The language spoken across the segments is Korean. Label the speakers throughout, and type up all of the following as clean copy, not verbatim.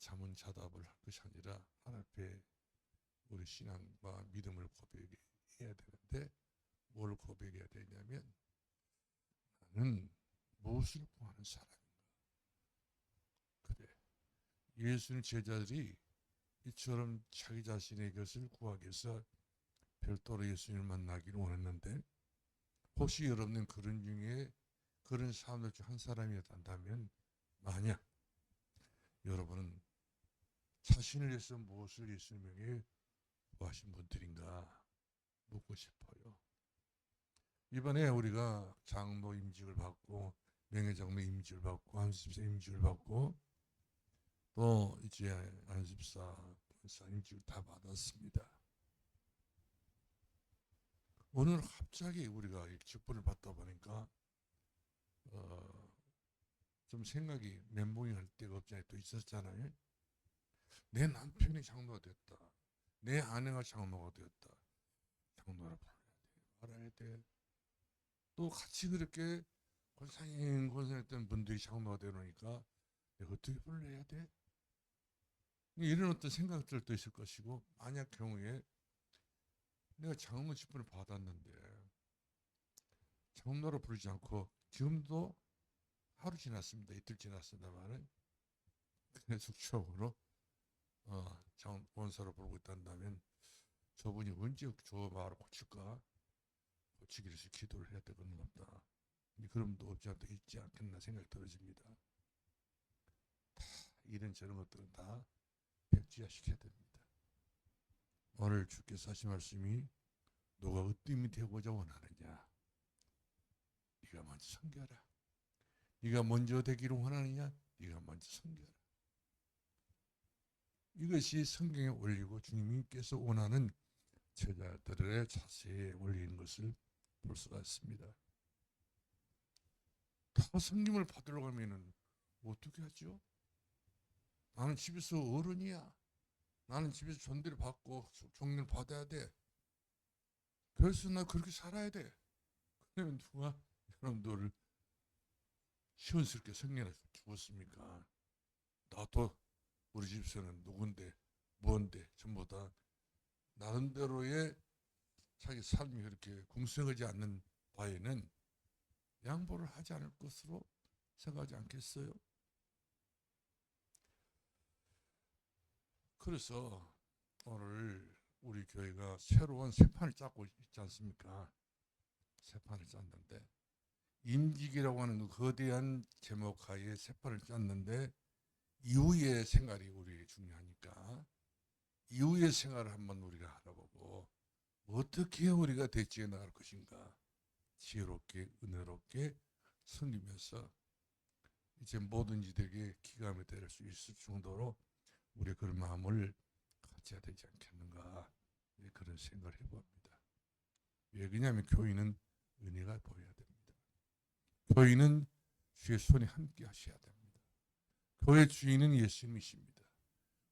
Speaker 1: 자문자답을 할 것이 아니라 하나님 앞에 우리 신앙과 믿음을 고백해야 되는데 뭘 고백해야 되냐면 나는 무엇을 구하는 사람인가. 그래. 예수님 제자들이 이처럼 자기 자신의 것을 구하기 위해서 별도로 예수님을 만나기를 원했는데 혹시 여러분은 그런 중에 그런 사람들 중 한 사람이었다면 만약 여러분은 자신을 위해서 무엇을 예수님에게 구하신 분들인가 묻고 싶어요. 이번에 우리가 장로 임직을 받고 명예장로 임직을 받고 안수집사 임직을 받고 또 이제 안수집사 권사 임직을 다 받았습니다. 오늘 갑자기 우리가 직분을 받다 보니까 좀 생각이 멘붕이 할 때가 없잖아요. 또 있었잖아요. 내 남편이 장로가 됐다. 내 아내가 장로가 되었다. 장로를 불러야 돼. 말아야 돼. 또 같이 그렇게 권사했던 분들이 장로가 되니까 내가 어떻게 불러야 돼? 이런 어떤 생각들도 있을 것이고 만약 경우에 내가 장로 직분을 받았는데 장로로 부르지 않고 지금도 하루 지났습니다. 이틀 지났습니다만은 계속적으로 장원사로 부르고 있다면 저분이 언제 저 말을 고칠까? 고치기 위해서 기도를 해야 되는 겁니다. 그럼도 없지 않다 있지 않겠나 생각이 들어집니다. 다 이런저런 것들은 다 백지화시켜야 됩니다. 오늘 주께서 하신 말씀이 너가 으뜸이 되고자 원하느냐? 네가 먼저 섬겨라. 네가 먼저 되기를 원하느냐? 네가 먼저 섬겨라. 이것이 성경에 올리고 주님께서 원하는 제자들의 자세에 올리는 것을 볼 수가 있습니다. 다 성김을 받으러 가면은 어떻게 하죠? 나는 집에서 어른이야. 나는 집에서 존대를 받고 존경을 받아야 돼. 그래서 나 그렇게 살아야 돼. 그러면 누가 여러분들을 시원스럽게 성경을 주었습니까? 나도 우리 집에서는 누군데 뭔데 전부 다 나름대로의 자기 삶이 그렇게 궁성하지 않는 바에는 양보를 하지 않을 것으로 생각하지 않겠어요? 그래서 오늘 우리 교회가 새로운 새 판을 짜고 있지 않습니까? 새 판을 짰는데 임직이라고 하는 그 거대한 제목 하에 새 판을 짰는데 이후의 생활이 우리에게 중요하니까 이후의 생활을 한번 우리가 알아보고 어떻게 우리가 대처해 나갈 것인가 지혜롭게 은혜롭게 섬기면서 이제 뭐든지 되게 기감이 될 수 있을 정도로 우리 그런 마음을 가져야 되지 않겠는가 그런 생각을 해봅니다. 왜 그러냐면 교인은 은혜가 보여야 됩니다. 교인은 주의 손에 함께 하셔야 됩니다. 교회 주인은 예수님이십니다.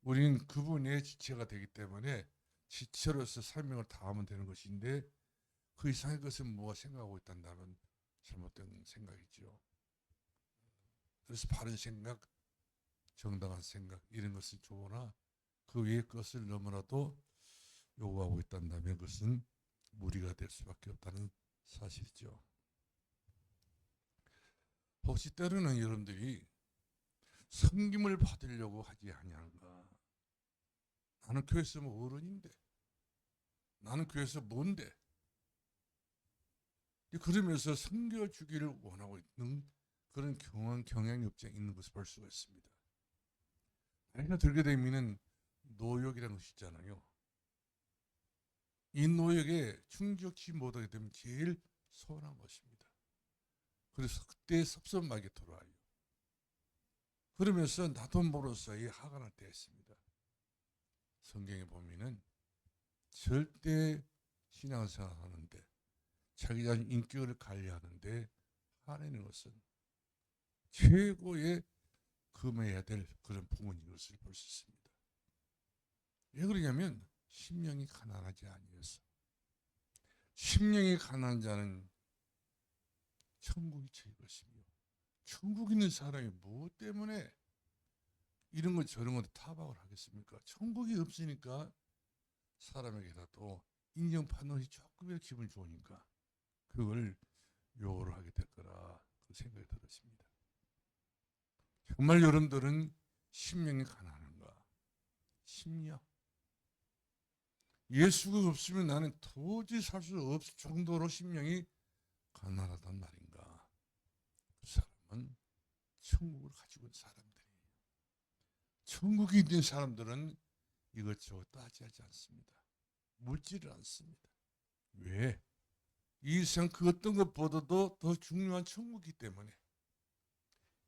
Speaker 1: 우리는 그분의 지체가 되기 때문에 지체로서 사명을 다하면 되는 것인데 그 이상의 것은 뭐가 생각하고 있다면 잘못된 생각이죠. 그래서 바른 생각, 정당한 생각 이런 것은 좋으나 그 위의 것을 너무나도 요구하고 있다면 그것은 무리가 될 수밖에 없다는 사실이죠. 혹시 때로는 여러분들이 섬김을 받으려고 하지 아니한가? 나는 교회에서 뭐 어른인데 나는 교회에서 뭔데? 그러면서 섬겨주기를 원하고 있는 그런 경향이 없지 있는 것을 볼 수가 있습니다. 나이가 들게 되면 노역이라는 것이 있잖아요. 이 노역에 충족치 못하게 되면 제일 서운한 것입니다. 그래서 그때 섭섭하게 돌아와요. 그러면서 나도 모르사이 화가 날 때가 있습니다. 성경에 보면은 절대 신앙생활 하는데 자기 자신 인격을 관리하는데 화내는 것은 최고의 금해야 될 그런 부분인 것을 볼 수 있습니다. 왜 그러냐면 심령이 가난하지 아니어서 심령이 가난한 자는 천국이 제 것이며 천국 있는 사람이 무엇 때문에 이런 것 저런 것 타박을 하겠습니까? 천국이 없으니까 사람에게라도 인정받는 것이 조금이라도 기분 좋으니까 그걸 요구를 하게 될 거라 그 생각이 들었습니다. 정말 여러분들은 심령이 가난한가? 심령. 예수가 없으면 나는 도저히 살 수 없을 정도로 심령이 가난하단 말인가? 그 사람은 천국을 가지고 있는 사람들이에요. 천국이 있는 사람들은 이것저것 따지하지 않습니다. 묻지를 않습니다. 왜? 이 세상 그 어떤 것보다도 더 중요한 천국이기 때문에,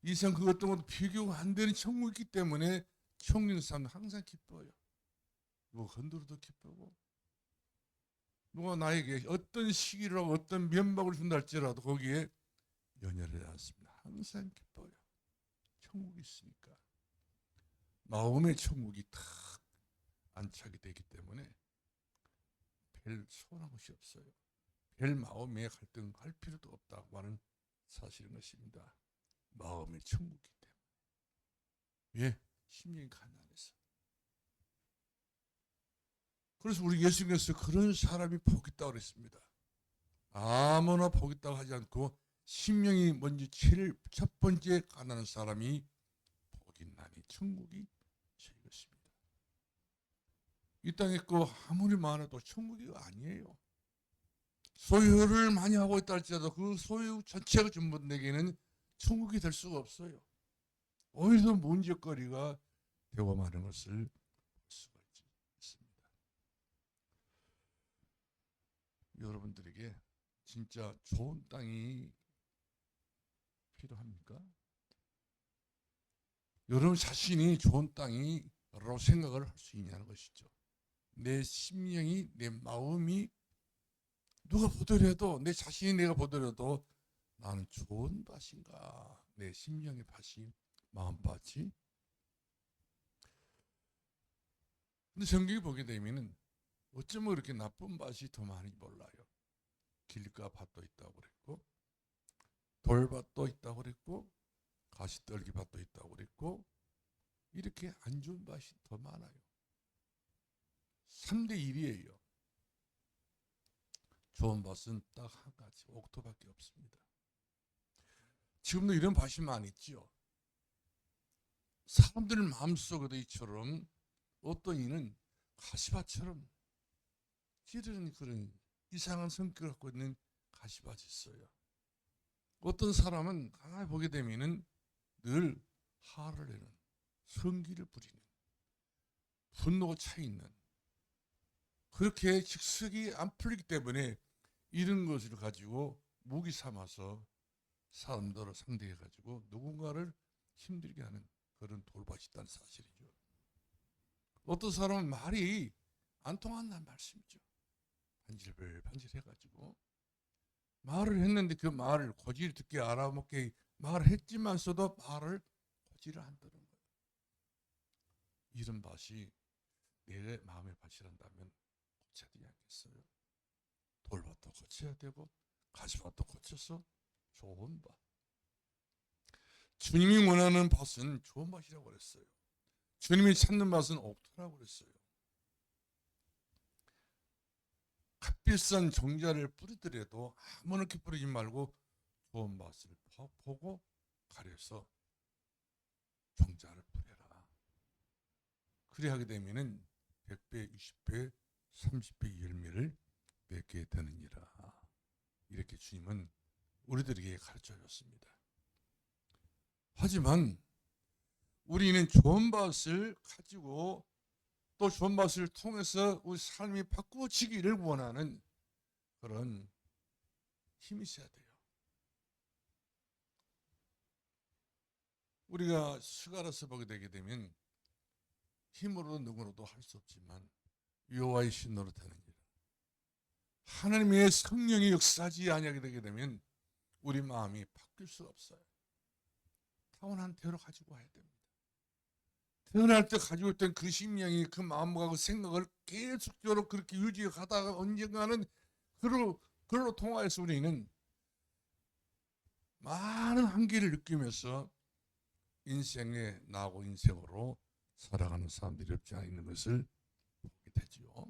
Speaker 1: 이 세상 그 어떤 것도 비교가 안 되는 천국이기 때문에 천국 있는 사람은 항상 기뻐요. 뭐 건드려도 기쁘고, 누가 나에게 어떤 시기라고 어떤 면박을 준다 할지라도 거기에 연연하지 않습니다. 항상 기뻐요. 천국이 있으니까. 마음의 천국이 탁 안착이 되기 때문에 별 소원한 것이 없어요. 별 마음에 갈등할 필요도 없다고 하는 사실인 것입니다. 마음의 천국이기 때문에. 왜? 심령이 가난해서. 그래서 우리 예수님께서 그런 사람이 복 있다고 그랬습니다. 아무나 복 있다고 하지 않고 심령이 먼저 제일 첫 번째 가난한 사람이 복 있나니 천국이 제 것입니다. 이 땅에 거 아무리 많아도 천국이 아니에요. 소유를 많이 하고 있다 할지라도 그 소유 전체가 전부 내게는 천국이 될 수가 없어요. 오히려 문제거리가 되고 마는 것을 볼 수가 있습니다. 여러분들에게 진짜 좋은 땅이 필요합니까? 여러분 자신이 좋은 땅이라고 생각을 할 수 있냐는 것이죠. 내 심령이, 내 마음이 누가 보더라도, 내 자신이 내가 보더라도 나는 좋은 밭인가? 내 심령의 밭이, 마음밭이. 근데 성경에 보게 되면은 어쩌면 그렇게 나쁜 밭이 더 많이 몰라요. 길가 밭도 있다고 그랬고, 돌밭도 있다고 그랬고, 가시떨기 밭도 있다고 그랬고, 이렇게 안 좋은 밭이 더 많아요. 3대 1이에요. 좋은 밭은 딱 한 가지, 옥토밖에 없습니다. 지금도 이런 밭이 많이 있죠. 사람들 마음속에도 이처럼 어떤 이는 가시밭처럼 찌르는 그런 이상한 성격을 갖고 있는 가시밭이 있어요. 어떤 사람은 가만히 보게 되면은 늘 화를 내는, 성기를 부리는, 분노가 차 있는, 그렇게 직석이 안 풀리기 때문에 이런 것을 가지고 무기 삼아서 사람들을 상대해 가지고 누군가를 힘들게 하는 그런 돌밭이 있다는 사실이죠. 어떤 사람은 말이 안 통한다는 말씀이죠. 반질반질해 가지고 말을 했는데 그 말을 고지를 듣게 알아먹게 말을 했지만서도 말을 고지를 안 듣는 거예요. 이런 밭이 내 마음의 밭이란다면 고쳐야 되지 않겠어요? 돌밭도 고쳐야 되고 가시밭도 고쳐서 좋은 밭. 주님이 원하는 밭은 좋은 밭이라고 그랬어요. 주님이 찾는 밭은 옥토라고 그랬어요. 값비싼 종자를 뿌리더라도 아무렇게 뿌리지 말고 좋은 밭을 보고 가려서 종자를 뿌려라. 그래 하게 되면은 100배, 20배, 30배 열매를 맺게 되느니라. 이렇게 주님은 우리들에게 가르쳐 줬습니다. 하지만 우리는 좋은 밭을 가지고 또 좋은 밭을 통해서 우리 삶이 바꾸어지기를 원하는 그런 힘이 있어야 돼요. 우리가 스가랴서 보게 되게 되면 힘으로 누구로도 할 수 없지만 여호와의 신으로 되느니라. 하나님의 성령이 역사하지 아니하게 되게 되면 우리 마음이 바뀔 수 없어요. 타고난 대로 가지고 와야 됩니다. 태어날 때 가지고 있던 그 심령이 그 마음과 그 생각을 계속적으로 그렇게 유지해 가다가 언젠가는 그로 통하여서 우리는 많은 한계를 느끼면서 인생에 나하고 인생으로 살아가는 사람들이 없지 않아 있는 것을 보게 되지요.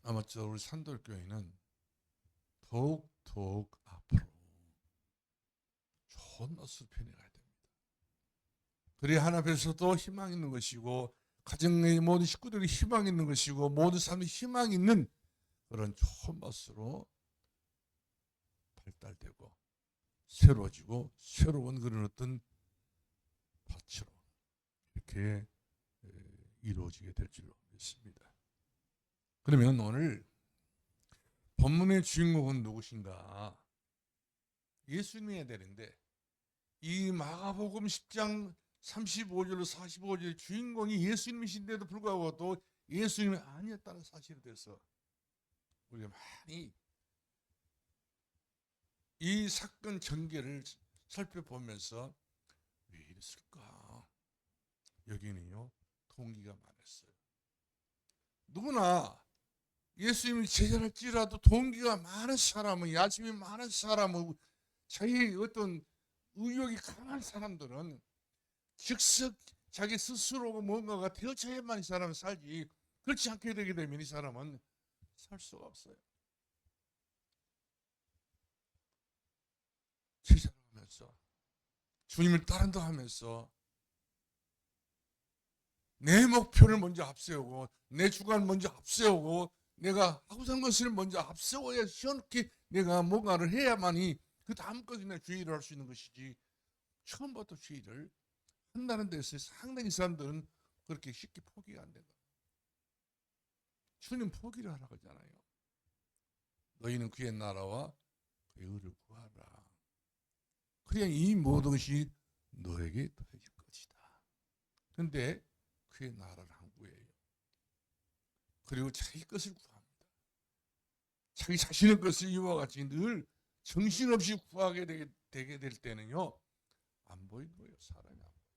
Speaker 1: 아마저 우리 산돌교회는 더욱 앞으로 좋은 모습을 펴내가야 됩니다. 그래야 하나님께서도 희망 있는 것이고 가정의 모든 식구들이 희망 있는 것이고 모든 사람들이 희망 있는 그런 좋은 모습으로 발달되고 새로워지고 새로운 그런 어떤 밭으로 이렇게 이루어지게 될 줄로 믿습니다. 그러면 오늘 본문의 주인공은 누구신가? 예수님이어야 되는데 이 마가복음 10장 35절로 45절 주인공이 예수님이신데도 불구하고 또 예수님이 아니었다는 사실에 대해서 우리가 많이 이 사건 전개를 살펴보면서 왜 이랬을까? 여기는요 동기가 많았어요. 누구나 예수님이 제자랄지라도 동기가 많은 사람은, 야심이 많은 사람은, 자기 어떤 의욕이 강한 사람들은 즉석 자기 스스로 뭔가가 되어져야만 이 사람은 살지, 그렇지 않게 되게 되면 이 사람은 살 수가 없어요. 제자하면서 주님을 따른다 하면서 내 목표를 먼저 앞세우고 내 주관을 먼저 앞세우고 내가 하고 사는 것을 먼저 앞세워야 시원하게 내가 뭔가를 해야만이 그 다음 것에 내가 주의를 할 수 있는 것이지, 처음부터 주의를 한다는 데서 상당히 사람들은 그렇게 쉽게 포기가 안 된다. 주님 포기를 하라고 하잖아요. 너희는 그의 나라와 그의 의를 구하라. 그래야 이 모든 것이 너에게 더해질 것이다. 그런데 그의 나라를 안 구해요. 그리고 자기 것을 구합니다. 자기 자신의 것을 이와 같이 늘 정신없이 구하게 되게 될 때는요, 안 보이는 거예요. 사람이 안 보여요.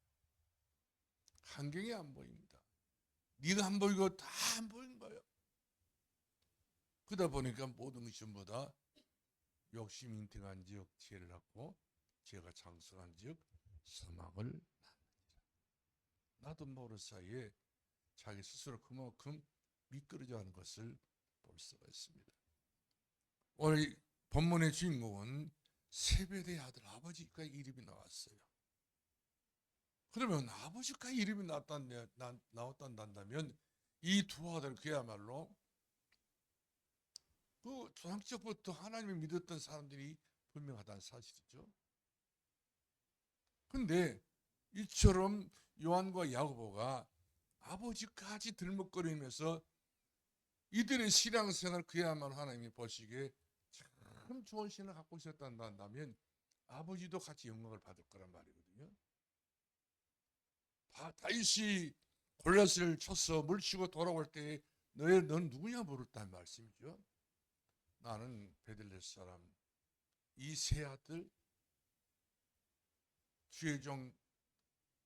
Speaker 1: 환경이 안 보입니다. 네가 안 보이고 다 안 보이는 거예요. 그러다 보니까 모든 것이 전부 다 욕심이 인택한 지역 지혜를 갖고 지혜가 장성한 지역 사망을 낳느니라. 나도 모를 사이에 자기 스스로 그만큼 미끄러져가는 것을 볼 수가 있습니다. 오늘 본문의 주인공은 세베대의 아들 아버지가 이름이 나왔어요. 그러면 아버지가 이름이 나왔단다면 이 두 아들 그야말로 그 조상시부터 하나님을 믿었던 사람들이 분명하다는 사실이죠. 그런데 이처럼 요한과 야고보가 아버지까지 들먹거리면서 이들의 신앙생활 그야말로 하나님이 보시기에 참 좋은 신을 갖고 있었단다면 아버지도 같이 영광을 받을 거란 말이거든요. 다윗이 골리앗을 쳐서 물치고 돌아올 때 넌 누구냐 물었다는 말씀이죠. 나는 베들레헴 사람 이 세 아들 주의 종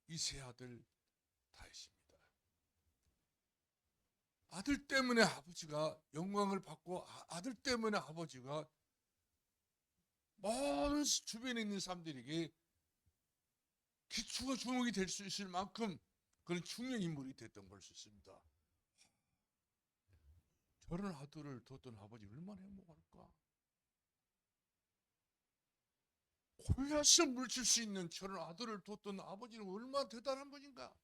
Speaker 1: 이 세 아들 다윗입니다. 아들 때문에 아버지가 영광을 받고 아들 때문에 아버지가 모든 주변에 있는 사람들에게 기초가 주목이 될 수 있을 만큼 그런 중요한 인물이 됐던 걸 수 있습니다. 저런 아들을 뒀던 아버지 얼마나 행복할까? 골리앗을 물칠 수 있는 저런 아들을 뒀던 아버지는 얼마나 대단한 분인가?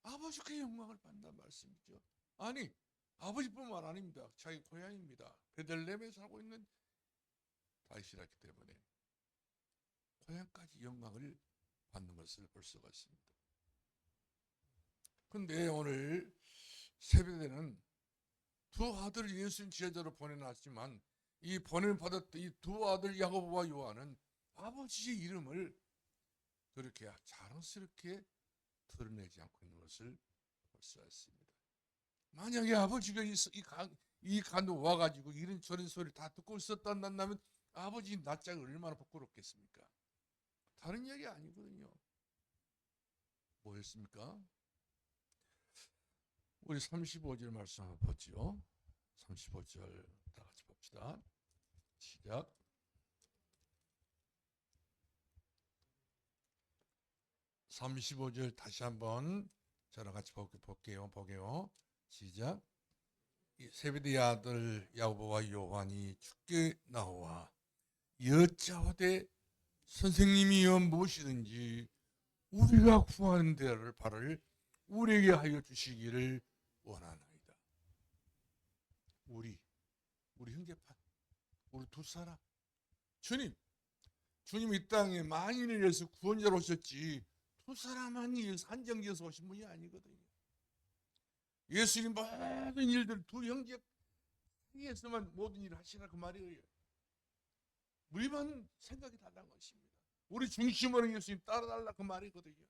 Speaker 1: 아버지께 영광을 받는다는 말씀이죠. 아니, 아버지뿐만 아닙니다. 자기 고향입니다. 베들레헴에 살고 있는 다윗이라기 때문에 고향까지 영광을 받는 것을 볼 수가 있습니다. 그런데 오늘 세베대는 두 아들을 예수님 지혜자로 보내놨지만 이 보냄받았던 이 두 아들 야고보와 요한은 아버지의 이름을 그렇게 자랑스럽게 드러내지 않고 있는 것을 볼 수가 있습니다. 만약에 아버지가 이 간도 와가지고 이런 저런 소리를 다 듣고 있었단다면 아버지 낯짝이 얼마나 부끄럽겠습니까? 다른 이야기 아니거든요. 뭐였습니까? 우리 35절 말씀 한번 보죠. 35절 다 같이 봅시다. 시작. 35절 다시 한번 저랑 같이 볼게요. 시작. 세베대의 아들 야고보와 요한이 주께 나와 여짜오되 선생님이여 무엇이든지 우리가 구하는 대를 바를 우리에게 하여 주시기를 원하나이다. 우리 형제판, 우리 두 사람. 주님 이 땅에 만인을 위해서 구원자로 오셨지 두 사람만이 위해서 한정지어서 오신 분이 아니거든요. 예수님 모든 일들 두 형제 사이에서만 모든 일을 하시라 그 말이에요. 우리만 생각이 달라는 것입니다. 우리 중심으로 예수님 따라달라 그 말이거든요.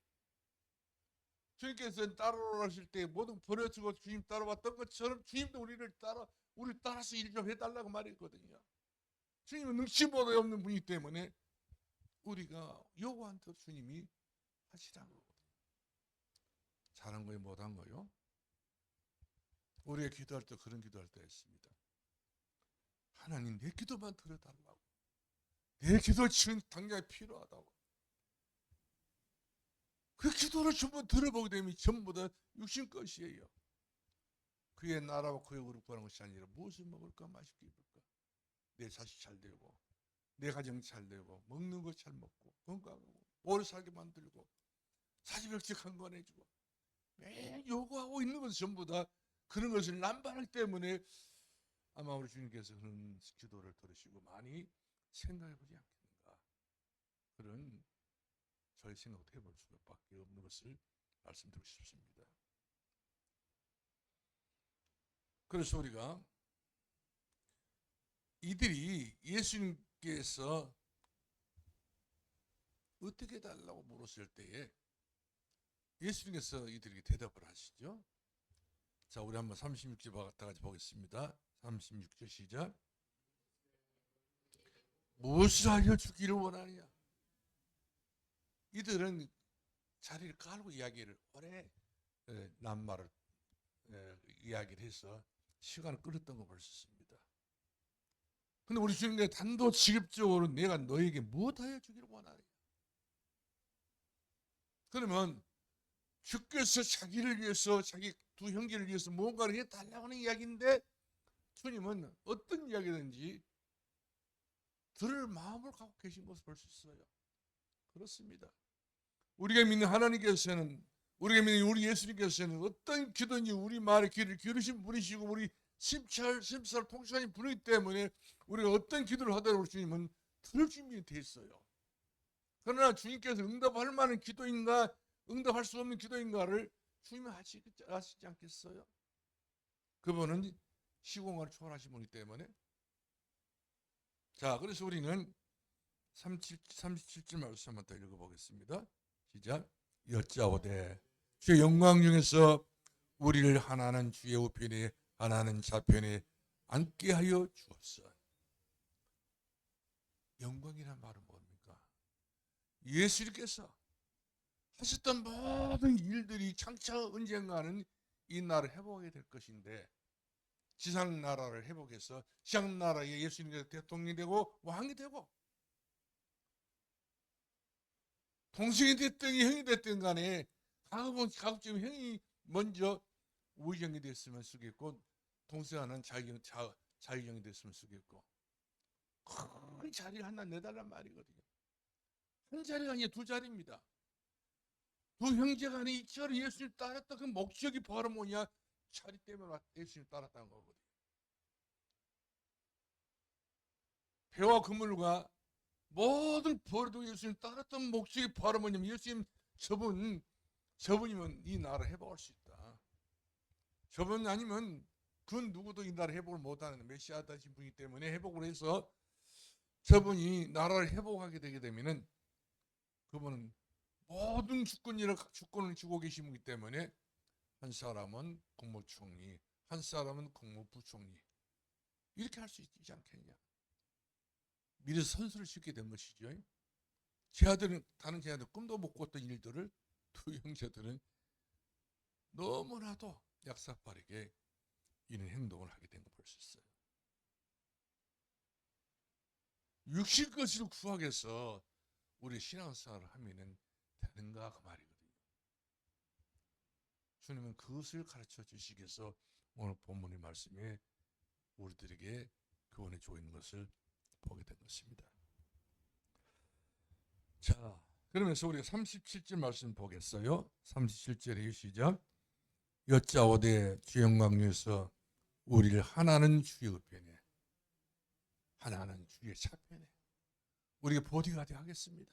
Speaker 1: 주님께서 따라오실 때 모든 버려지고 주님 따라왔던 것처럼 주님도 우리 따라서 일 좀 해달라고 말이거든요. 주님은 능치보다 없는 분이기 때문에 우리가 요구한 대로 주님이 하시라는 거거든요. 잘한 거예요, 못한 거요? 우리가 기도할 때 그런 기도할 때가 있습니다. 하나님 내 기도만 들어달라고. 내 기도 지금 당장에 필요하다고. 그 기도를 전부 들어보게 되면 전부 다 육신 것이에요. 그의 나라와 그의 의를 구하는 것이 아니라 무엇을 먹을까 마실까 입을까. 내 자식 잘 되고 내 가정 잘 되고 먹는 거 잘 먹고 건강하고 오래 살게 만들고 사지벽지 강건해지고 매일 요구하고 있는 것은 전부 다 그런 것을 남발하기 때문에 아마 우리 주님께서 그런 기도를 들으시고 많이 생각해보지 않겠는가. 그런 저희 생각도 해볼 수밖에 없는 것을 말씀드리고 싶습니다. 그래서 우리가 이들이 예수님께서 어떻게 해달라고 물었을 때에 예수님께서 이들에게 대답을 하시죠. 자, 우리 한번 36절 다 같이 보겠습니다. 36절 시작. 무엇을 알려주기를 원하느냐. 이들은 자리를 깔고 이야기를 오래 낱말을 이야기를 해서 시간을 끌었던 거 볼 수 있습니다. 근데 우리 주님께 단도직입적으로 내가 너에게 무엇하여 주기를 원하느냐. 그러면 주께서 자기를 위해서 자기 두 형제를 위해서 무언가를 해달라고 하는 이야기인데 주님은 어떤 이야기든지 들을 마음을 갖고 계신 것을 볼 수 있어요. 그렇습니다. 우리가 믿는 하나님께서는 우리가 믿는 우리 예수님께서는 어떤 기도든지 우리 말에 귀를 기울이신 분이시고 우리 심사를 통치하신 분이기 때문에 우리가 어떤 기도를 하더라도 주님은 들을 준비가 되어 있어요. 그러나 주님께서 응답할 만한 기도인가 응답할 수 없는 기도인가를 주님이 아시지 않겠어요? 그분은 시공간을 초월하신 분이기 때문에. 자, 그래서 우리는 37절 말씀 한번 더 읽어보겠습니다. 시작. 여짜오되 주의 영광 중에서 우리를 하나는 주의 우편에 하나는 좌편에 앉게 하여 주옵소서. 영광이란 말은 뭡니까? 예수님께서 하셨던 모든 일들이 장차 언젠가는 이 나라를 회복하게 될 것인데 지상 나라를 회복해서 지상 나라에 예수님께서 대통령이 되고 왕이 되고 동생이 됐든 형이 됐든 간에 가급적이면 형이 먼저 우의정이 됐으면 쓰겠고 동생은 자의정이 됐으면 쓰겠고 큰 자리를 하나 내달란 말이거든요. 한 자리가 아니라 두 자리입니다. 두 형제간에 이처럼 예수님 따랐던 그 목적이 바로 뭐냐? 자리 때문에 예수님 따랐다는 거거든요. 배와 그물과 모든 벌도 예수님 따랐던 목적이 바로 뭐냐면 예수님 저분이면 이 나라를 회복할 수 있다. 저분 아니면 그 누구도 이 나라를 회복을 못하는 메시아 되신 분이기 때문에 회복을 해서 저분이 나라를 회복하게 되게 되면은 그분은 모든 주권을 쥐고 계신 분이기 때문에 한 사람은 국무총리, 한 사람은 국무부총리 이렇게 할 수 있지 않겠냐. 미리 선수를 싣게 된 것이죠. 다른 제 아들은 꿈도 못 꿨던 일들을 두 형제들은 너무나도 약삭빠르게 이런 행동을 하게 된 거 볼 수 있어요. 육신 것을 구하기 위해서 우리 신앙생활을 하면은 되는가 그 말이거든요. 주님은 그것을 가르쳐 주시기 위해서 오늘 본문의 말씀에 우리들에게 교훈해 주고 있는 것을 보게 된 것입니다. 자, 그러면서 우리가 37절 말씀 보겠어요. 37절에 시작. 여짜오되 주 영광 위에서 우리를 하나는 주의 우편에, 하나는 주의 좌편에 우리가 보디가드 하겠습니다.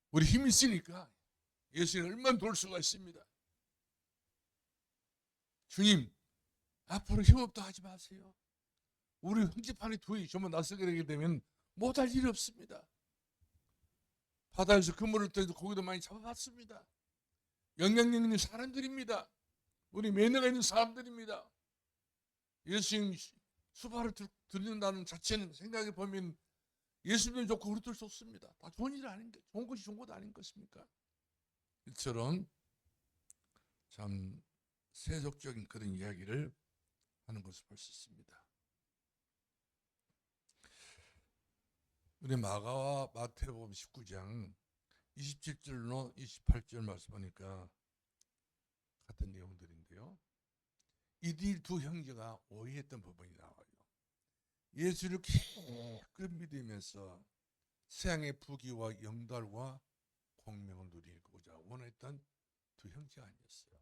Speaker 1: 우리 힘이 있으니까 예수님 얼마나 도울 수가 있습니다. 주님, 앞으로 힘없다 하지 마세요. 우리 형제판이 두이 전부 낯설게 되면 못할 일이 없습니다. 바다에서 그물을 떠도 고기도 많이 잡아봤습니다. 영향력 있는 사람들입니다. 우리 매너가 있는 사람들입니다. 예수님 수발을 들는다는 자체는 생각해 보면 예수님도 좋고 우리도 좋습니다. 다 좋은 일 아닌 게 좋은 것이 좋은 것 아닌 것입니까? 이처럼 참 세속적인 그런 이야기를 하는 것을 볼 수 있습니다. 우리 마가와 마태복음 19장 27절로 28절 말씀 보니까 같은 내용들인데요. 이들 두 형제가 오해했던 부분이 나와요. 예수를 깊이 믿으면서 세상의 부귀와 영달과 공명을 누리고자 원했던 두 형제가 아니었어요.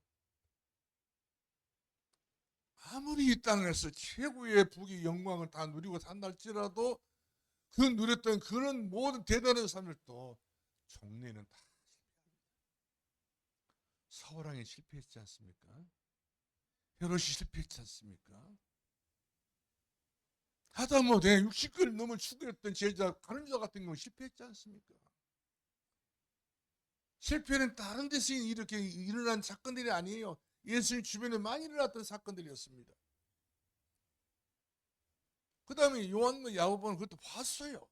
Speaker 1: 아무리 이 땅에서 최고의 부귀 영광을 다 누리고 산다 할지라도 그 누렸던 그런 모든 대단한 삶들도 종래는 다 실패합니다. 사울왕이 실패했지 않습니까? 헤롯이 실패했지 않습니까? 하다못해 60개를 넘어 죽였던 제자 가룟유다 같은 경우 실패했지 않습니까? 실패는 다른 데서 이렇게 일어난 사건들이 아니에요. 예수님 주변에 많이 일어났던 사건들이었습니다. 그 다음에 요한과 야고보는 그것도 봤어요.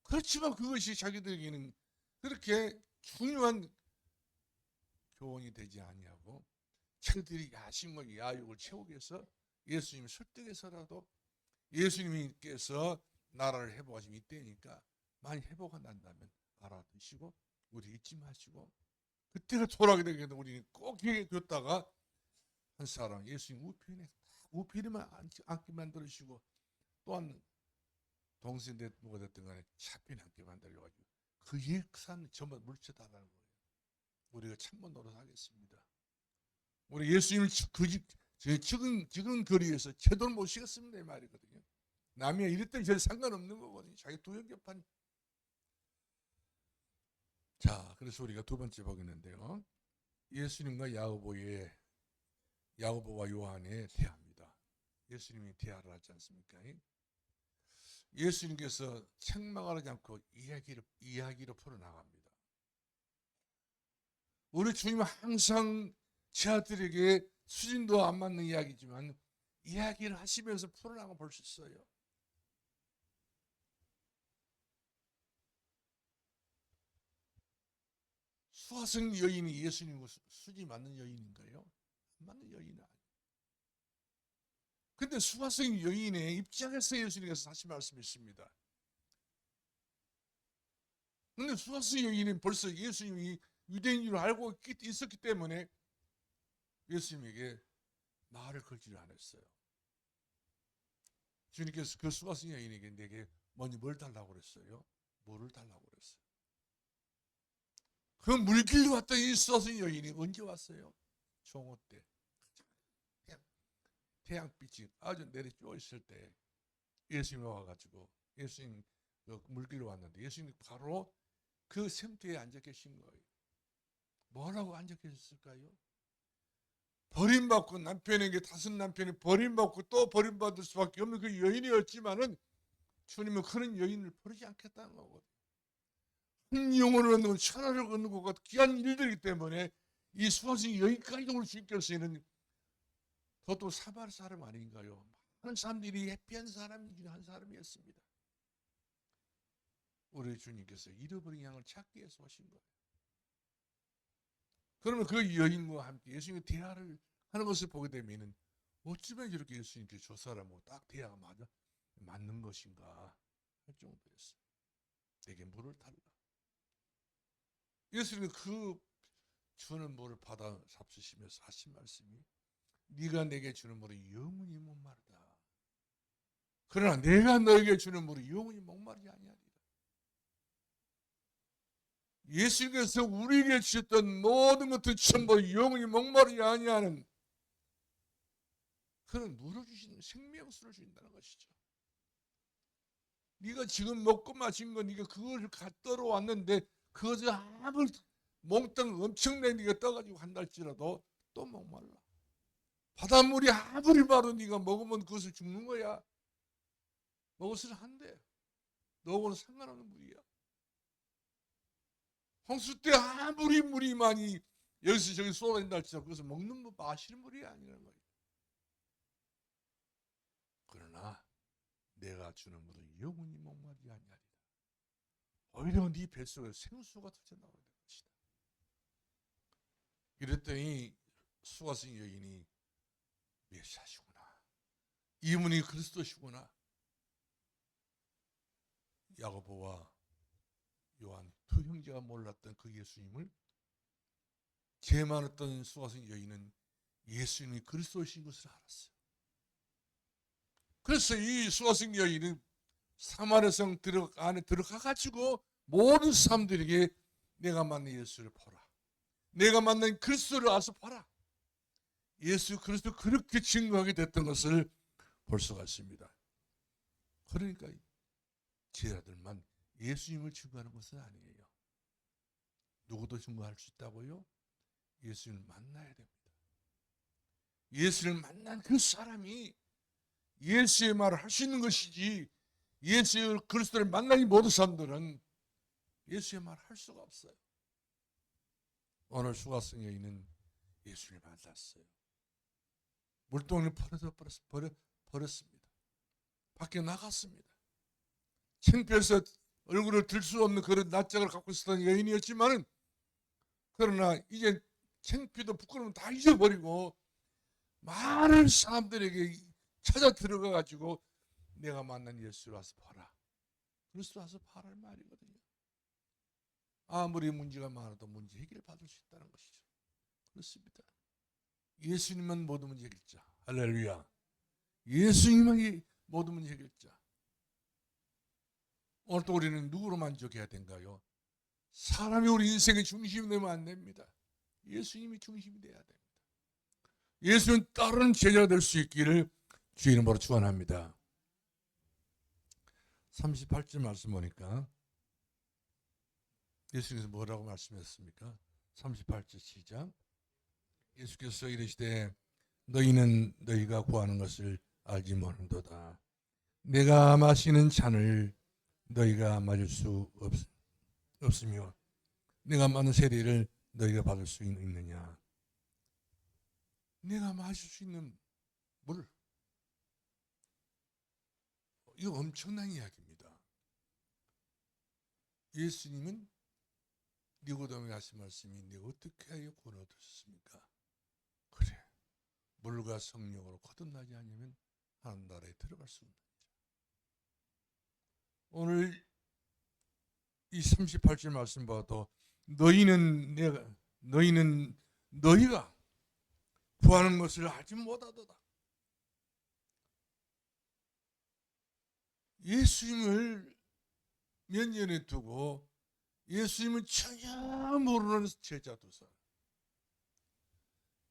Speaker 1: 그렇지만 그것이 자기들에게는 그렇게 중요한 교훈이 되지 아니하고 자기들이 야심과 야욕을 채우기 위해서 예수님을 설득해서라도 예수님께서 나라를 회복하시면 이때니까 많이 회복이 난다면 알아두시고 우리 잊지 마시고 그때가 돌아오게 되겠다. 우리는 꼭 기억해 뒀다가 한 사람 예수님 우편에만 앉게 만들어주시고 또한 동생 뭐가 됐든 간에 차편에 앉게 만들어가지고 그 역사는 전부 물쳐달라는 거예요. 우리가 참고 노력하겠습니다. 우리 예수님을 지금 거리에서 제대로 모시겠습니다 이 말이거든요. 남이 이랬더니 별 상관없는 거거든요. 자기 두 형제판. 자, 그래서 우리가 두 번째 보겠는데요. 예수님과 야고보와 요한의 대화입니다. 예수님이 대화를 하지 않습니까? 예수님께서 책망을 하지 않고 이야기로 풀어나갑니다. 우리 주님은 항상 제자들에게 수준도 안 맞는 이야기지만 이야기를 하시면서 풀어나가 볼 수 있어요. 수화성 여인이 예수님과 수지 맞는 여인인가요? 안 맞는 여인은 아니에요. 근데 수화성 여인의 입장에서 예수님께서 다시 말씀했습니다. 근데 수화성 여인은 벌써 예수님이 유대인인 줄 알고 있었기 때문에 예수님에게 말을 걸지를 않았어요. 주님께서 그 수화성 여인에게 내게 먼저 뭘 달라고 그랬어요? 뭐를 달라고 그랬어요? 그 물길로 왔던 이 수화성 여인이 언제 왔어요? 종호 때. 태양빛이 아주 내리쬐어 있을 때 예수님이 와가지고 예수님 그 물길로 왔는데 예수님이 바로 그 샘터에 앉아 계신 거예요. 뭐라고 앉아 계셨을까요? 버림받고 남편에게 다섯 남편이 버림받고 또 버림받을 수밖에 없는 그 여인이었지만은 주님은 그런 여인을 버리지 않겠다는 거거든요. 한 영혼을 얻는 것, 천하를 얻는 것과 귀한 일들이기 때문에 이 수화성 여인까지 올 수 있게 해서는 그것도 사바리 사람 아닌가요? 많은 사람들이 해피한 사람 중에 한 사람이었습니다. 우리 주님께서 잃어버린 양을 찾기 위해서 오신 거예요. 그러면 그 여인과 함께 예수님의 대화를 하는 것을 보게 되면 어쩌면 이렇게 예수님께 저 사람하고 딱 대화가 맞는 것인가 할 정도였어요. 내게 물을 달라. 예수님은 그 주는 물을 받아 잡수시면서 하신 말씀이 네가 내게 주는 물이 영원히 목마르다. 그러나 내가 너에게 주는 물이 영원히 목마르지 아니하리라. 예수님께서 우리에게 주셨던 모든 것들 전부 영원히 목마르지 아니하는 그런 물을 주시는 생명수를 주신다는 것이죠. 네가 지금 먹고 마신 거 네가 그걸 갖도록 왔는데 그것을 아무리 몽땅 엄청나게 네가 떠가지고 한달지라도 또 목말라. 바닷물이 아무리 마도 네가 먹으면 그것을 죽는 거야. 먹어서는 안 돼. 너하고는 상관없는 물이야. 홍수 때 아무리 물이 많이 여기서 저기 쏟아진다 할지라도 그것을 먹는 물, 마시는 물이 아니라는 거야. 그러나 내가 주는 물은 영원히 목마르지 아니하리라. 오히려 네 뱃속에 생수가 터져나오게 될 것이다. 이랬더니 수가성 여인이 메시아시구나. 이분이 그리스도시구나. 야고보와 요한 두 형제가 몰랐던 그 예수님을 죄 많았던 수가성 여인은 예수님이 그리스도이신 것을 알았어요. 그래서 이 수가성 여인은 사마리아성 안에 들어가가지고 모든 사람들에게 내가 만난 예수를 보라. 내가 만난 그리스도를 와서 보라. 예수 그리스도 그렇게 증거하게 됐던 것을 볼 수가 있습니다. 그러니까 제자들만 예수님을 증거하는 것은 아니에요. 누구도 증거할 수 있다고요? 예수님을 만나야 됩니다. 예수를 만난 그 사람이 예수의 말을 할 수 있는 것이지 예수 그리스도를 만나지 못한 사람들은 예수의 말을 할 수가 없어요. 오늘 수가성 여인은 예수를 만났어요. 물동이를 버렸습니다. 밖에 나갔습니다. 창피해서 얼굴을 들 수 없는 그런 낯짝을 갖고 있었던 여인이었지만 그러나 이제 창피도 부끄러움 다 잊어버리고 많은 사람들에게 찾아 들어가가지고 내가 만난 예수를 와서 봐라. 그리스도 와서 봐라 말이거든요. 아무리 문제가 많아도 문제 해결 받을 수 있다는 것이죠. 그렇습니다. 예수님은 모든 문제 해결자. 할렐루야. 예수님은 모든 문제 해결자. 오늘 또 우리는 누구로 만족해야 된가요? 사람이 우리 인생의 중심이 되면 안 됩니다. 예수님이 중심이 돼야 됩니다. 예수님 따르는 제자가 될 수 있기를 주의 이름으로 축원합니다. 38절 말씀 보니까 예수님께서 뭐라고 말씀했습니까? 38절 시작. 예수께서 이르시되 너희는 너희가 구하는 것을 알지 못하는도다. 내가 마시는 잔을 너희가 마실 수 없으며 내가 받는 세례를 너희가 받을 수 있느냐. 내가 마실 수 있는 물, 이거 엄청난 이야기입니다. 예수님은 니고데모에게 하신 말씀이 네 어떻게 하여 구원을 얻으셨습니까? 그래, 물과 성령으로 거듭나지 않으면 하나님 나라에 들어갈 수 없는 거죠. 오늘 이 38절 말씀 봐도 너희가 구하는 것을 알지 못하도다. 예수님을 면전에 두고 예수님을 전혀 모르는 제자 두 사람.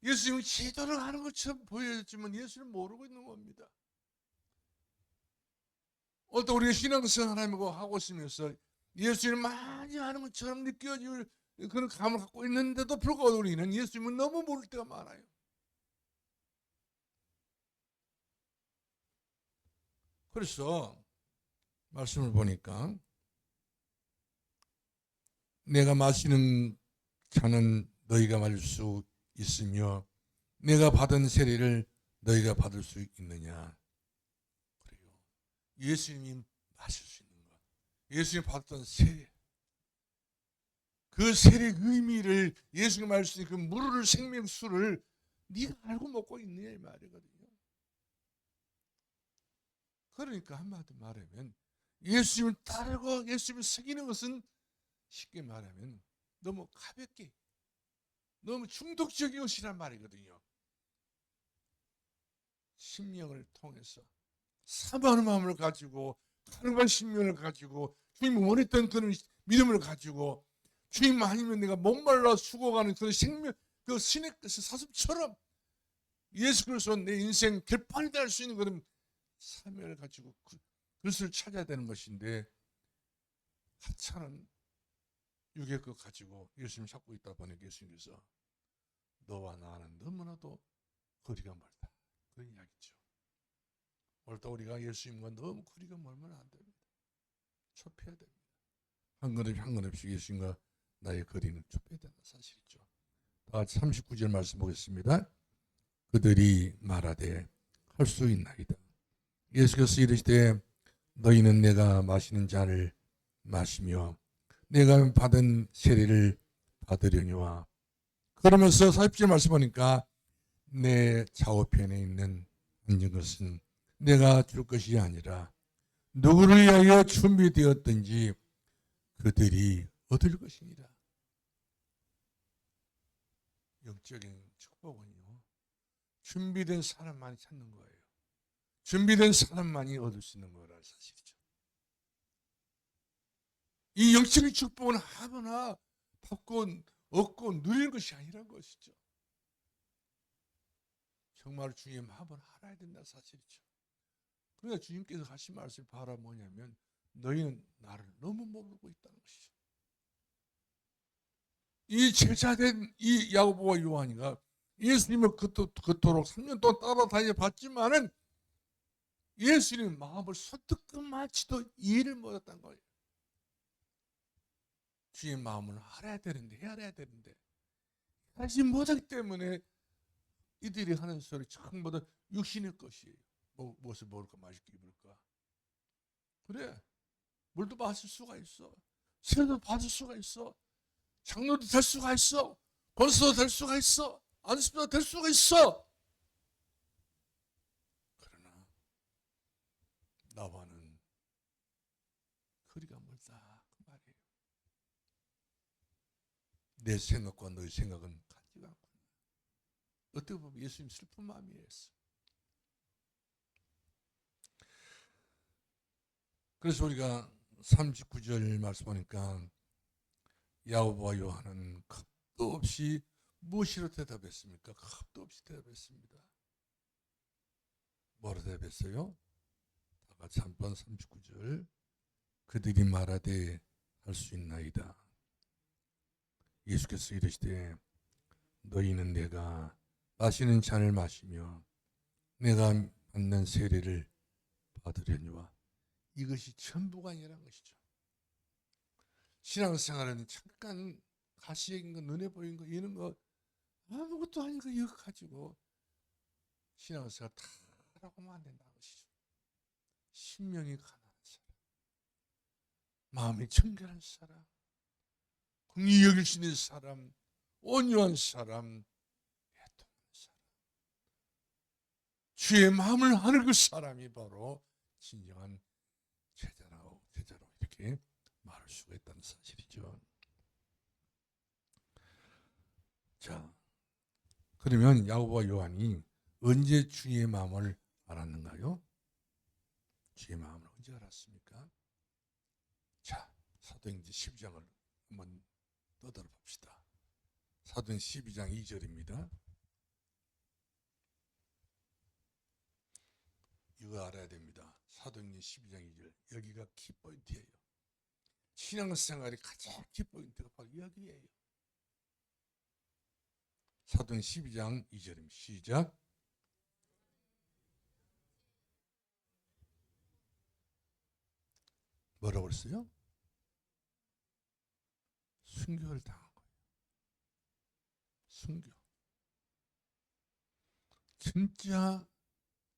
Speaker 1: 예수님이 제대로 하는 것처럼 보여졌지만 예수를 모르고 있는 겁니다. 어떤 우리가 신앙생활 하고 있으면서 예수님을 많이 하는 것처럼 느껴질 그런 감을 갖고 있는데도 불구하고 우리는 예수님을 너무 모를 때가 많아요. 그래서 말씀을 보니까 내가 마시는 잔은 너희가 마실 수 있으며 내가 받은 세례를 너희가 받을 수 있느냐. 그래요. 예수님이 마실 수 있는 것, 예수님이 받았던 세례, 그 세례의 의미를 예수님이 마실 수 있는 그 물을 생명수를 네가 알고 먹고 있느냐 이 말이거든요. 그러니까 한마디 말하면 예수님을 따르고 예수님을 새기는 것은 쉽게 말하면 너무 가볍게, 너무 중독적인 것이란 말이거든요. 심령을 통해서 사모하는 마음을 가지고 하늘과 심령을 가지고 주님이 원했던 그런 믿음을 가지고 주님 아니면 내가 목말라 죽어가는 그런 생명, 그 신의 사슴처럼 예수 그리스도 내 인생 결판이 할 수 있는 그런 사명을 가지고 그것을 찾아야 되는 것인데 하찮은 육의 것 가지고 예수님 찾고 있다 보니 예수님께서 너와 나는 너무나도 거리가 멀다, 그런 이야기죠. 오늘도 우리가 예수님과 너무 거리가 멀면 안 됩니다. 좁혀야 됩니다. 한 걸음 한 걸음씩 예수님과 나의 거리는 좁혀야 된다 사실이죠. 다 같이 39절 말씀 보겠습니다. 그들이 말하되 할 수 있나이다. 예수께서 이르시되 너희는 내가 마시는 잔을 마시며 내가 받은 세례를 받으려니와. 그러면서 40절 말씀 보니까 내 좌우편에 있는 앉은 것은 내가 줄 것이 아니라 누구를 위하여 준비되었든지 그들이 얻을 것이니라. 영적인 축복은요, 준비된 사람만이 찾는 거예요. 준비된 사람만이 얻을 수 있는 거라 사실이죠. 이 영적인 축복은 아무나 받고 얻고 누리는 것이 아니란 것이죠. 정말 주님의 마음을 알아야 된다는 사실이죠. 그러니까 주님께서 하신 말씀이 바로 뭐냐면 너희는 나를 너무 모르고 있다는 것이죠. 이 제자된 이 야고보와 요한이가 예수님을 그토록 3년 동안 따라다녀 봤지만은 예수님의 마음을 손뜨끔만치도 이해를 못했다는 거예요. 주의 마음을 알아야 되는데, 헤아려야 되는데 하지 못하기 때문에 이들이 하는 소리 전부 다 육신의 것이에요. 무엇을 먹을까, 맛있게 입을까. 그래, 물도 마실 수가 있어. 세례도 받을 수가 있어. 장로도 될 수가 있어. 권수도 될 수가 있어. 안수도 될 수가 있어. 그러나 나와는 거리가 멀다 그 말이에요. 내 생각과 너의 생각은 같지가 않구나. 어떻게 보면 예수님 슬픈 마음이었어. 그래서 우리가 39절 말씀 보니까 야고보와 요한은 겁도 없이 무엇으로 대답했습니까? 겁도 없이 대답했습니다. 뭐로 대답했어요? 다 같이 한번 39절. 그들이 말하되 할 수 있나이다. 예수께서 이르시되 너희는 내가 마시는 잔을 마시며 내가 받는 세례를 받으려니와. 이것이 전부가 아니라는 것이죠. 신앙생활은 잠깐 가시적인 거, 눈에 보이는 거, 이런 거 아무것도 아닌 거 이거 가지고 신앙생활 다 하라고 하면 안 된다는 것이죠. 심령이 가난한 사람, 마음이 청결한 사람, 긍휼히 여길 수 있는 사람, 온유한 사람, 애통한 사람, 주의 마음을 하는 그 사람이 바로 진정한 제자로 이렇게 말할 수가 있다는 사실이죠. 자, 그러면 야고보와 요한이 언제 주의 마음을 알았는가요? 주의 마음을 언제 알았습니까? 자, 사도행전 12장을 한번 떠들어 봅시다. 사도행전 12장 2절입니다. 이거 알아야 됩니다. 사도행전 12장 2절. 여기가 키포인트예요. 신앙생활이 가장 키포인트가 바로 여기예요. 사도행전 12장 2절입니다. 시작. 뭐라고 했어요? 순교를 당한 거예요. 순교. 진짜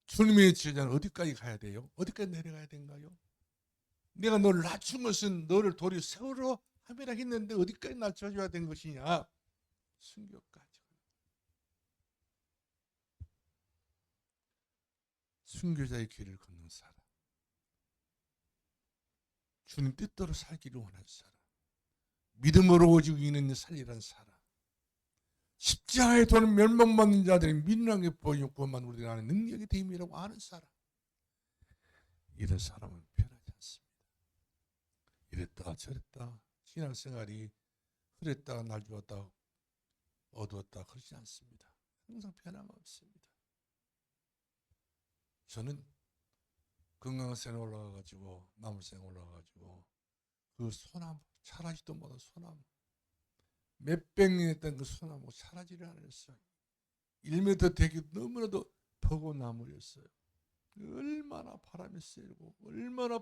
Speaker 1: 주님의 제자는 어디까지 가야 돼요? 어디까지 내려가야 된가요? 내가 너를 낮춘 것은 너를 도리 세우러 함이라 했는데 어디까지 낮춰줘야 된 것이냐? 순교까지. 순교자의 길을 걷는 사람, 주님 뜻대로 살기를 원하는 사람, 믿음으로 오직 있는 살리라는 사람, 십자가에 도는 멸망받는 자들이 민망하게 보였고만 우리들 안에 능력이 됨이라고 아는 사람, 이런 사람은 편하지 않습니다. 이랬다 저랬다 신앙생활이 그랬다가 날 주었다 어두웠다 그러지 않습니다. 항상 변함 없습니다. 저는 건강생에 올라가가지고 나물생에 올라가가지고 그 소나무 자라지도 못한 소나무 몇백 년 했던 그 소나무 자라지를 않았어요. 1m 되기 너무나도 버고 나무였어요. 얼마나 바람이 세고 얼마나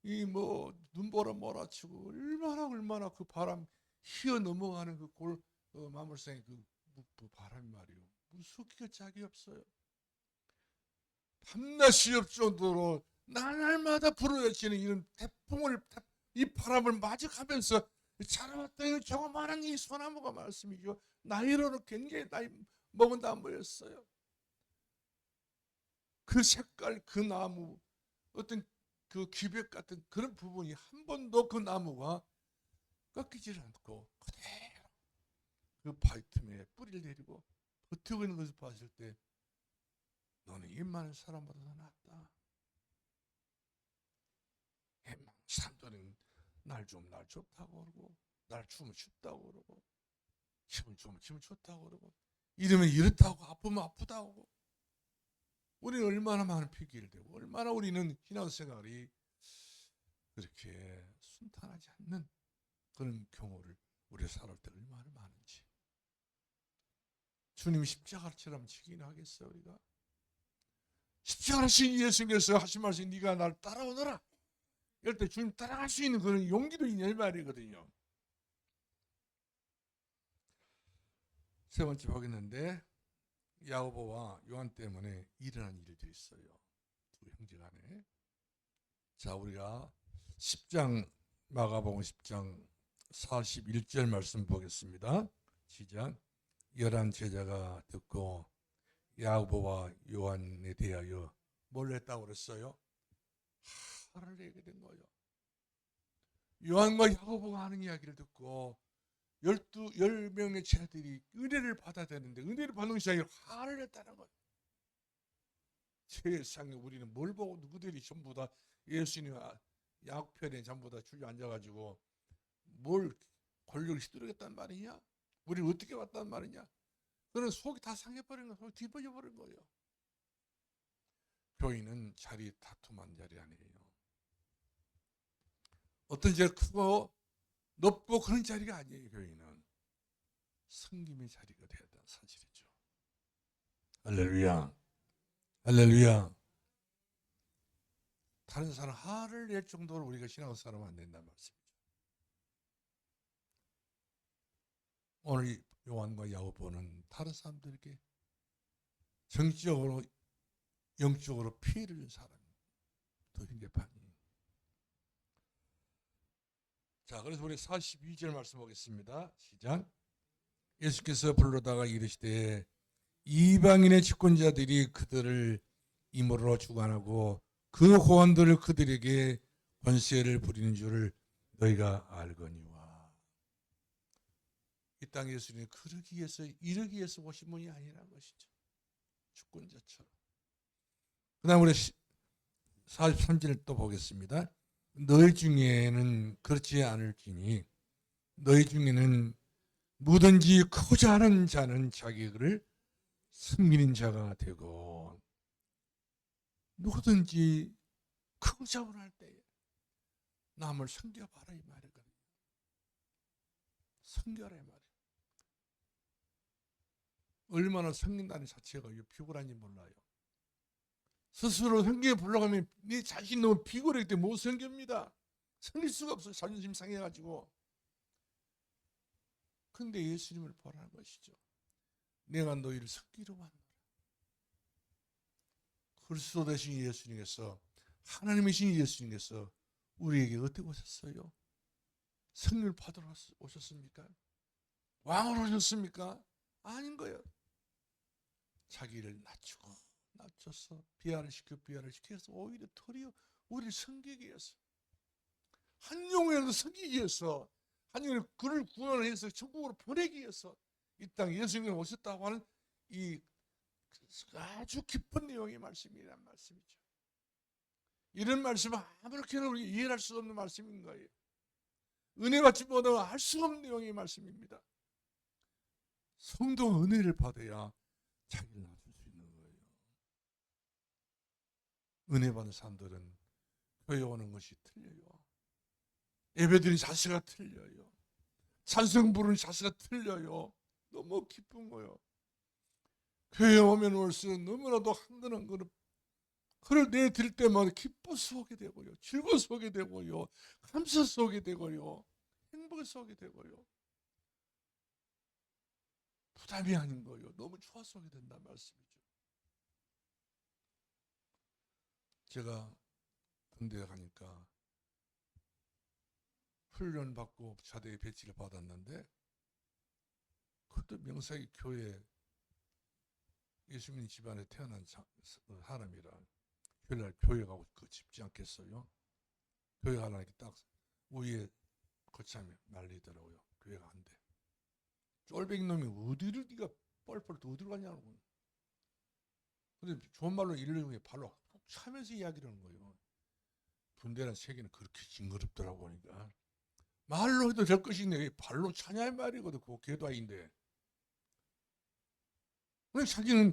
Speaker 1: 이 뭐 눈보라 몰아치고 얼마나 그 바람 휘어 넘어가는 그 마물생의 그 바람이 말이요. 무섭기가 짝이 없어요. 밤낮이 없을 정도로 날마다 불어닥치는 이런 태풍을 이 바람을 맞이하면서 자라왔던 조그마한 이 소나무가 말씀이죠. 나이로는 굉장히 나이 먹은 나무였어요. 그 색깔, 그 나무, 어떤 그 기백 같은 그런 부분이 한 번도 그 나무가 꺾이질 않고 그대로 그 바위 틈에 뿌리를 내리고 버티고 있는 것을 봤을 때 너는 이 많은 사람보다 더 낫다. 사람들은 날 좋다고 그러고 날 추우면 춥다고 그러고 기분 좋으면 기분 좋다고 그러고 이러면 이렇다고 아프면 아프다고. 우리는 얼마나 많은 핑계를 대고 얼마나 우리는 신앙생활이 그렇게 순탄하지 않는 그런 경우를 우리가 살아올 때 얼마나 많은지. 주님이 십자가처럼 지기나 하겠어요. 우리가 십자가를 신 예수님께서 하신 말씀 네가 날 따라오너라 이럴 때 주님 따라갈 수 있는 그런 용기도 있는 말이거든요. 세 번째 보겠는데 야고보와 요한 때문에 일어난 일들이 있어요. 두 형제 간에. 자, 우리가 10장 마가복음 10장 41절 말씀 보겠습니다. 시작. 11 제자가 듣고 야고보와 요한에 대하여 뭘 했다고 그랬어요? 화를 내게 된 거예요. 요한과 야고보가 하는 이야기를 듣고 10명의 제자들이 은혜를 받아야 되는데 은혜를 받는 것이 아니라 화를 냈다는 거예요. 세상에 우리는 뭘 보고 누구들이 전부 다 예수님 약편에 전부 다 주저앉아가지고 뭘 권력을 휘두르겠다는 말이냐? 우리를 어떻게 왔단 말이냐? 그는 속이 다 상해버린 거예요. 속이 뒤집어져버린 거예요. 교인은 자리 다툼한 자리 아니에요. 어떤 자리가 크고 높고 그런 자리가 아니에요. 교인은 섬김의 자리가 돼야 되는 사실이죠. 할렐루야. 할렐루야. 다른 사람 화를 낼 정도로 우리가 신앙생활하면 안 된다는 말씀이죠. 오늘 요한과 야고보는 다른 사람들에게 정치적으로 영적으로 피해를 준 사람이 더 현대판이에요. 자, 그래서 우리 42절 말씀 보겠습니다. 시작. 예수께서 불러다가 이르시되 이방인의 집권자들이 그들을 임으로 주관하고 그 호원들을 그들에게 권세를 부리는 줄을 너희가 알거니와. 이 땅에 예수님이 그러기 위해서 이러기 위해서 오신 분이 아니라는 것이죠. 주권자처럼. 그 다음 우리 43절 또 보겠습니다. 너희 중에는 그렇지 않을지니 너희 중에는 뭐든지 크고자 하는 자는 자기를 섬기는 자가 되고 누구든지 크고자 원할 때에 남을 섬겨봐라 이 말이거든요. 섬겨라 이 말이에요. 얼마나 섬긴다는 자체가 비굴한지 몰라요. 스스로 섬기에 불러가면 네 자신 너무 비굴하기 때문에 못 섬깁니다. 섬길 수가 없어요. 자존심 상해가지고. 근데 예수님을 보라는 것이죠. 내가 너희를 섬기러 왔노라. 그리스도 되신 예수님께서 하나님이신 예수님께서 우리에게 어떻게 오셨어요? 성령을 받으러 오셨습니까? 왕으로 오셨습니까? 아닌 거예요. 자기를 낮춰서 비하를 시켜서 오히려 도리어 우리를 섬기기 위해서 한 영혼이라도 섬기기 위해서 한 영혼을 그를 구원해서 천국으로 보내기 위해서 이 땅 예수님이 오셨다고 하는 이 아주 깊은 내용의 말씀이란 말씀이죠. 이런 말씀은 아무렇게나 우리 이해할 수 없는 말씀인 거예요. 은혜 받지 못하면 알 수 없는 내용의 말씀입니다. 성도 은혜를 받아야 자기를 낮출 수 있는 거예요. 은혜 받는 사람들은 교회 오는 것이 틀려요. 예배드리는 자세가 틀려요. 찬송 부르는 자세가 틀려요. 너무 기쁜 거예요. 교회 오면 올수록 너무나도 한 걸음 한 걸음 그를 내드릴 때마다 기뻐서 오게 되고요. 즐거워서 오게 되고요. 감사해서 오게 되고요. 행복해서 오게 되고요. 부담이 아닌 거예요. 너무 좋아서 오게 된다는 말씀이죠. 제가 군대에 가니까 훈련받고 자대에 배치를 받았는데 그것도 명색이 교회 예수님 집안에 태어난 사람이라 교회날 교회 가고 싶지 않겠어요? 교회 가려니까 딱 위에 거참에 말리더라고요. 교회가 안 돼. 쫄뱅이 놈이 어디를 네가 뻘뻘 또 어디로 가냐고. 근데 좋은 말로 일러중에 발로 푹 차면서 이야기를 하는 거예요. 군대라는 세계는 그렇게 징그럽더라고 보니까. 말로 해도 될 것인데 왜 발로 차냐 이 말이거든. 그거 궤도인데. 왜 자기는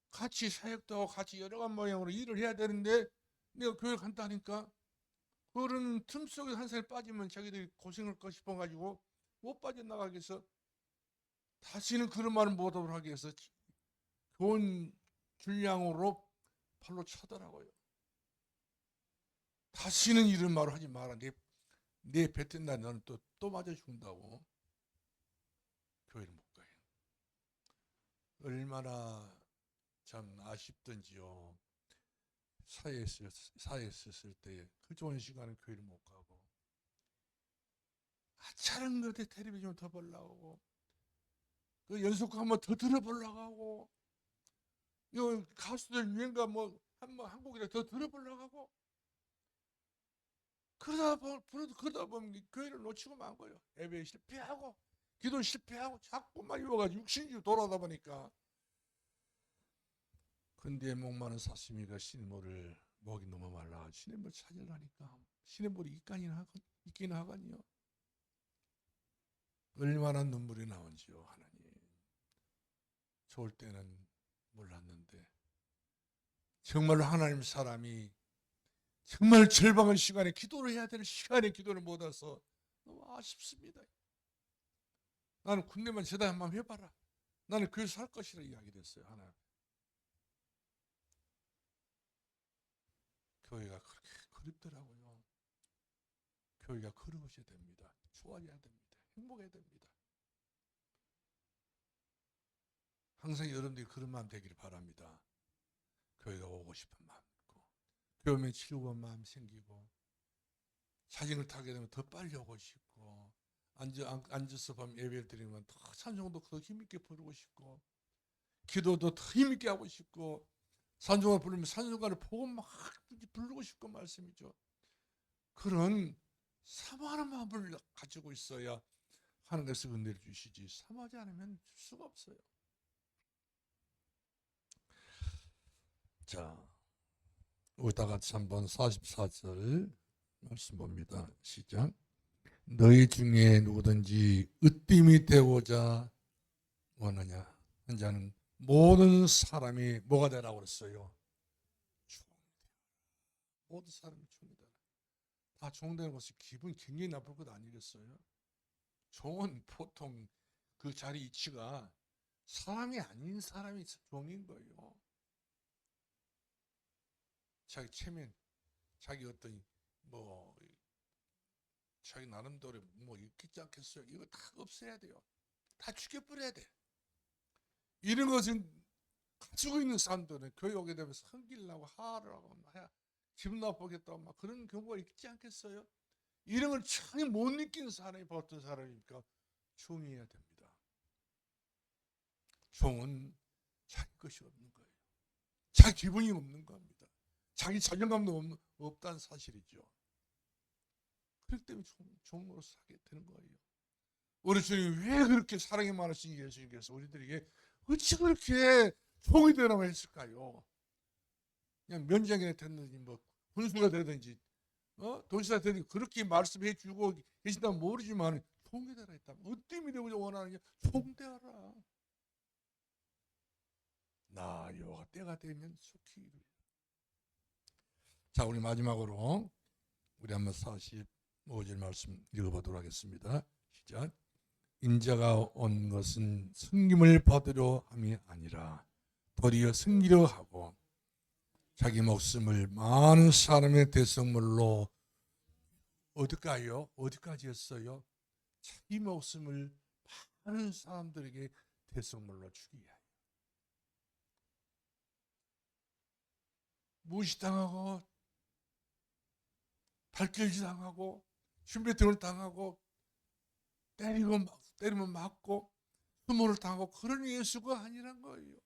Speaker 1: 같이 사역도 하고 같이 여러 가지 모양으로 일을 해야 되는데 내가 교회 간다니까 그런 틈 속에 한 사람이 빠지면 자기들이 고생할 거 싶어가지고 못 빠져나가게 해서 다시는 그런 말을 못하도록 하기 위해서 좋은 분량으로 발로 차더라고요. 다시는 이런 말을 하지 마라. 내 뱉은 날 너는 또 맞아 죽는다고. 교회를 못 가요. 얼마나 참 아쉽던지요. 사회에 있었을 때 그 좋은 시간에 교회를 못 가고 하찮은 것에 텔레비전 더 보려고 하고 그 연속곡 한번 더 들어보려고 하고 이 가수들 유행가 뭐 한 곡이라 더 들어보려고 하고 그러다 보면 교회를 놓치고 만 거예요. 예배에 실패하고 기도 실패하고 자꾸만 이어가지고 육신주의 돌아다 보니까 근데 목마른 사슴이가 시냇물을 목이 너무 말라 시냇물 찾으려니까 시냇물이 있긴 하거든요. 얼마나 눈물이 나온지요. 하나님 좋을 때는 몰랐는데 정말로 하나님 사람이 정말 절박한 시간에 기도를 해야 되는 시간에 기도를 못 해서 너무 아쉽습니다. 나는 군대만 제대로 한번 해봐라. 나는 교회에서 살 것이라 이야기됐어요. 하나 교회가 그렇게 그립더라고요. 교회가 그리워져야 됩니다. 좋아져야 됩니다. 행복해야 됩니다. 항상 여러분들이 그런 마음 되기를 바랍니다. 교회가 오고 싶은 마음 있고 교회 오면 즐거운 마음 생기고 자전거를 타게 되면 더 빨리 오고 싶고 앉아서 보면 예배를 드리면 더 찬송도 더 힘있게 부르고 싶고 기도도 더 힘있게 하고 싶고 찬송을 부르면 찬송가를 보고 막 부르고 싶고 말씀이죠. 그런 사모하는 마음을 가지고 있어야 하나님께서 은혜를 주시지 사모하지 않으면 줄 수가 없어요. 자, 우리 다 같이 한번 44절 말씀 봅니다. 시작. 너희 중에 누구든지 으뜸이 되고자 원하냐 한 자는 모든 사람이 뭐가 되라고 그랬어요? 모든 사람이 종이다. 다 종되는 것이 기분 굉장히 나쁠 것 아니겠어요? 종은 보통 그 자리 위치가 사람이 아닌 사람이 종인 거예요. 자기 체면, 자기 어떤 뭐 자기 나름대로 뭐 있겠지 않겠어요? 이거 다 없애야 돼요. 다 죽여버려야 돼. 이런 것은 가지고 있는 사람들은 교회 오게 되면 성질나고 화를 하고 기분 나쁘겠다고 막 그런 경우가 있지 않겠어요? 이런 걸 전혀 못 느끼는 사람이 어떤 사람이니까 종이어야 됩니다. 종은 자기 것이 없는 거예요. 자기 기분이 없는 겁니다. 자기 자존감도 없다는 사실이죠. 그렇기 때문에 종으로 살게 되는 거예요. 우리 주님이 왜 그렇게 사랑이 많으신 예수님께서 우리들에게 어찌 그렇게 종이 되라고 했을까요? 그냥 면장이 됐든지 뭐 군수가 되든지 도시사 되든지 그렇게 말씀해 주고 계신다면 모르지만 종이 되라 했다면 어떤 의미로 원하는 게 종되어라. 나 여호와 때가 되면 속히 이루리라. 자, 우리 마지막으로 우리 한번 45절 말씀 읽어보도록 하겠습니다. 시작. 인자가 온 것은 승김을 받으려 함이 아니라 도리어 승기려 하고 자기 목숨을 많은 사람의 대성물로 어디까지 했어요? 자기 목숨을 많은 사람들에게 대성물로 주기 위하여. 무시당하고 발길질 당하고 흉배등을 당하고 때리면 맞고 수모를 당하고 그런 예수가 아니란 거예요.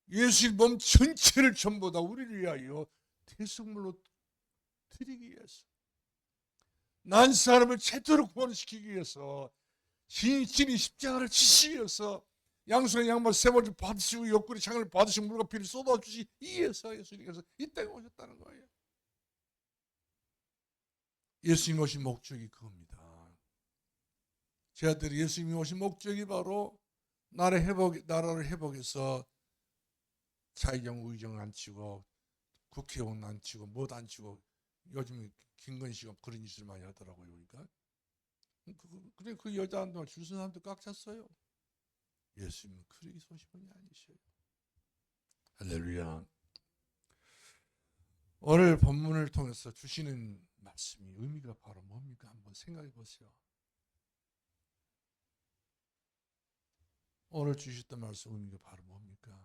Speaker 1: 예수의 몸 전체를 전부 다 우리를 위하여 대성물로 드리기 위해서, 난 사람을 제대로 구원시키기 위해서 진이 십자가를 지시기 위해서 양손에 양말 세 벌을 받으시고 옆구리 창을 받으시고 물과 피를 쏟아주시기 위해서 예수님께서 이 땅에 오셨다는 거예요. 예수님 오신 목적이 그겁니다. 제 아들이 예수님이 오신 목적이 바로 나라를 회복해서 자의정 우의정 안 치고 국회의원 안 치고 못 안 치고 요즘 김건희씨가 그런 짓을 많이 하더라고요. 그러니까 그래 그 여자한테 줄 서는 사람도 꽉 찼어요. 예수님은 그렇게 오신 분이 아니셔요. 할렐루야. 오늘 본문을 통해서 주시는 말씀이 의미가 바로 뭡니까? 한번 생각해 보세요. 오늘 주셨던 말씀 의미가 바로 뭡니까?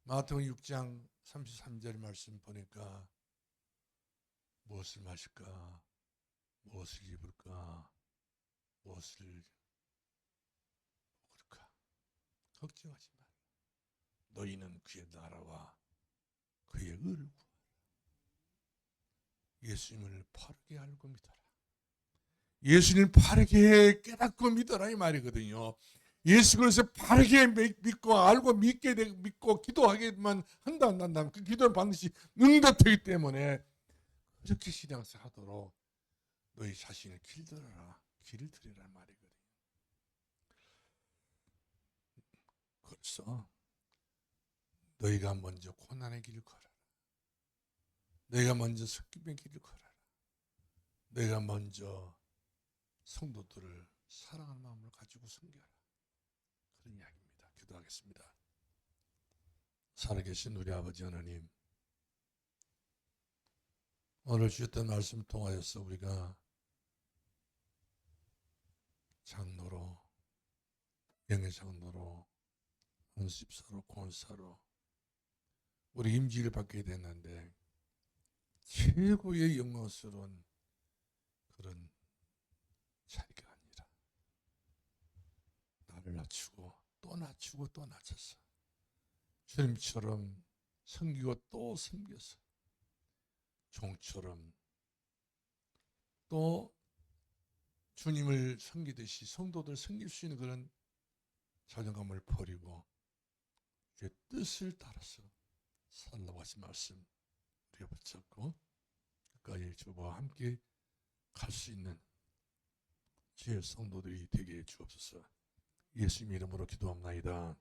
Speaker 1: 마태복음 6장 33절 말씀 보니까 무엇을 마실까? 무엇을 입을까? 무엇을 먹을까? 걱정하지 마라. 너희는 그의 나라와 그의 의를 구하라. 예수님을 바르게 알고 믿어라. 예수님을 바르게 깨닫고 믿어라 이 말이거든요. 예수 그리스도를 바르게 믿고 알고 믿고 기도하게만 한다면 그 기도는 반드시 응답되기 때문에 그렇게 신앙생활 하도록 너희 자신을 길들여라. 길을 들이라 말이거든요. 그래서 너희가 먼저 고난의 길을 걸어라. 너희가 먼저 섞임의 길을 걸어라. 너희가 먼저 성도들을 사랑하는 마음을 가지고 섬겨라. 그런 이야기입니다. 기도하겠습니다. 살아계신 우리 아버지 하나님, 오늘 주셨던 말씀 통하여서 우리가 장로로, 명예장로로, 은습사로, 권사로 우리 임직을 받게 됐는데 최고의 영광스러운 그런 자리가 아니라 나를 낮추고 또 낮추고 또 낮춰서 주님처럼 섬기고 또 섬겨서 종처럼 또 주님을 섬기듯이 성도들 섬길 수 있는 그런 자존감을 버리고 주의 뜻을 따라서 살라고 하신 말씀 우리가 붙잡고 끝까지 주와 함께 갈 수 있는 주의 성도들이 되게 해 주옵소서. 예수님 이름으로 기도합나이다.